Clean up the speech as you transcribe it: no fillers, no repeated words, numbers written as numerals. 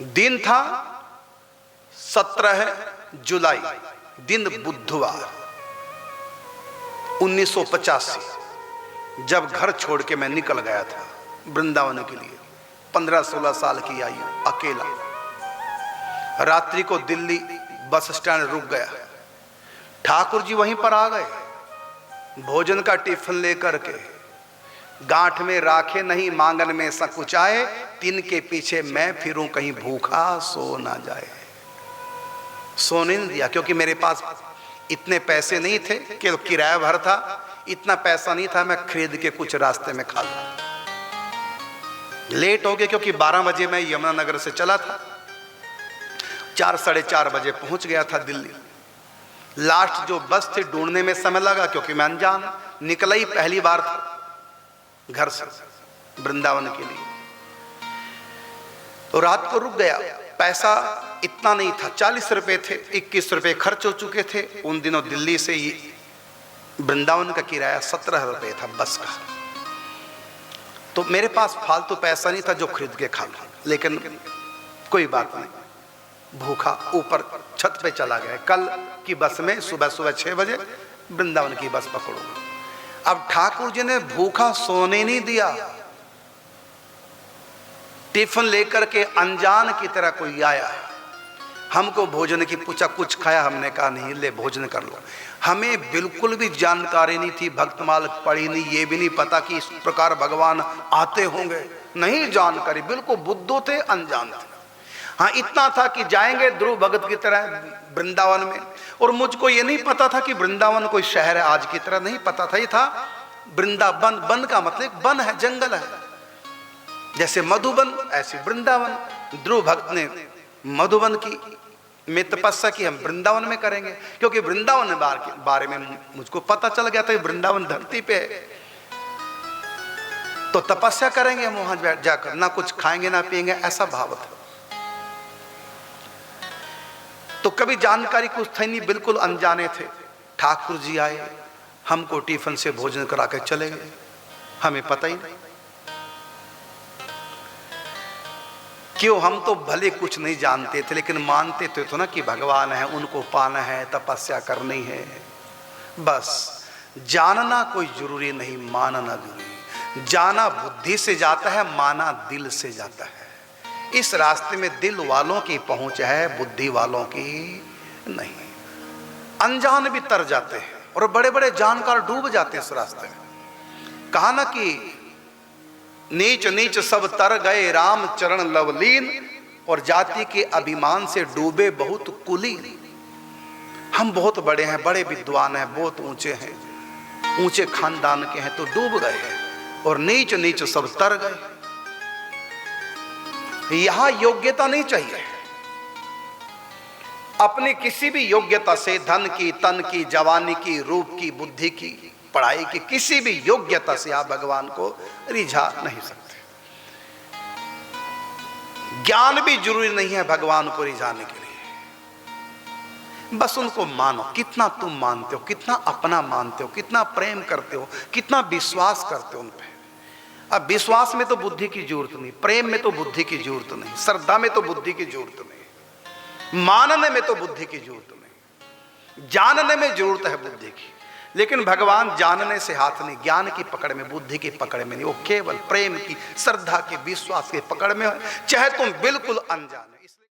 दिन था 17 जुलाई, दिन बुधवार 1985, जब घर छोड़ के मैं निकल गया था वृंदावन के लिए। 15-16 साल की आयु, अकेला। रात्रि को दिल्ली बस स्टैंड रुक गया। ठाकुर जी वहीं पर आ गए, भोजन का टिफिन लेकर के। गांठ में राखे नहीं, मांगन में सकुचाए, तिनके पीछे मैं फिरूं कहीं भूखा सो ना जाए। सोने नहीं दिया, क्योंकि मेरे पास इतने पैसे नहीं थे कि किराया भर था, इतना पैसा नहीं था मैं खरीद के कुछ रास्ते में खा लूं। लेट हो गए, क्योंकि 12 बजे मैं यमुनानगर से चला था, 4-4:30 बजे पहुंच गया था दिल्ली। लास्ट जो बस थी ढूंढने में समय लगा, क्योंकि मैं अनजान, निकला ही पहली बार था घर से वृंदावन के लिए। तो रात को रुक गया। पैसा इतना नहीं था, 40 रुपए थे, 21 रुपए खर्च हो चुके थे। उन दिनों दिल्ली से वृंदावन का किराया 17 रुपए था बस का। तो मेरे पास फालतू पैसा नहीं था जो खरीद के खा लूं, लेकिन कोई बात नहीं, भूखा ऊपर छत पे चला गया। कल की बस में सुबह 6 बजे वृंदावन की बस पकड़ूंगा। अब ठाकुर जी ने भूखा सोने नहीं दिया। टिफिन लेकर के अनजान की तरह कोई आया, हमको भोजन की पूछा, कुछ खाया? हमने कहा नहीं, ले भोजन कर लो। हमें बिल्कुल भी जानकारी नहीं थी, भक्तमाल पढ़ी नहीं, ये भी नहीं पता कि इस प्रकार भगवान आते होंगे, नहीं जानकारी, बिल्कुल बुद्धू थे, अनजान थे। हाँ, इतना था कि जाएंगे ध्रुव भगत की तरह वृंदावन में। और मुझको ये नहीं पता था कि वृंदावन कोई शहर है आज की तरह, नहीं पता था। ये था वृंदावन, वन का मतलब वन है, जंगल है। जैसे मधुबन ऐसे वृंदावन। ध्रुव भक्त ने मधुबन की में तपस्या की, हम वृंदावन में करेंगे, क्योंकि वृंदावन के बारे में मुझको पता चल गया था कि वृंदावन धरती पे है। तो तपस्या करेंगे हम वहां जाकर, ना कुछ खाएंगे ना पिएंगे, ऐसा भाव था। तो कभी जानकारी कुछ थी नहीं, बिल्कुल अनजाने थे। ठाकुर जी आए, हमको टिफिन से भोजन करा के चले गए, हमें पता ही नहीं क्यों। हम तो भले कुछ नहीं जानते थे, लेकिन मानते तो ना कि भगवान है, उनको पाना है, तपस्या करनी है। बस जानना कोई जरूरी नहीं, मानना जरूरी। जाना बुद्धि से जाता है, माना दिल से जाता है। इस रास्ते में दिल वालों की पहुंच है, बुद्धि वालों की नहीं। अनजान भी तर जाते हैं और बड़े बड़े जानकार डूब जाते हैं इस रास्ते में। कहा ना कि नीच नीच सब तर गए राम चरण लवलीन, और जाति के अभिमान से डूबे बहुत कुलीन। हम बहुत बड़े हैं, बड़े विद्वान हैं, बहुत ऊंचे हैं, ऊंचे खानदान के हैं, तो डूब गए हैं। और नीच नीच सब तर गए। यहां योग्यता नहीं चाहिए। अपनी किसी भी योग्यता से, धन की, तन की, जवानी की, रूप की, बुद्धि की, पढ़ाई की, किसी भी योग्यता से आप भगवान को रिझा नहीं सकते। ज्ञान भी जरूरी नहीं है भगवान को रिझाने के लिए। बस उनको मानो। कितना तुम मानते हो, कितना अपना मानते हो, कितना प्रेम करते हो, कितना विश्वास करते हो उन पे। अब विश्वास में तो बुद्धि की जरूरत नहीं, प्रेम में तो बुद्धि की जरूरत नहीं, श्रद्धा में तो बुद्धि की जरूरत नहीं, मानने में तो बुद्धि की जरूरत नहीं, जानने में जरूरत है बुद्धि की। लेकिन भगवान जानने से हाथ नहीं, ज्ञान की पकड़ में, बुद्धि की पकड़ में नहीं, वो केवल प्रेम की, श्रद्धा के, विश्वास के पकड़ में है, चाहे तुम बिल्कुल अनजान।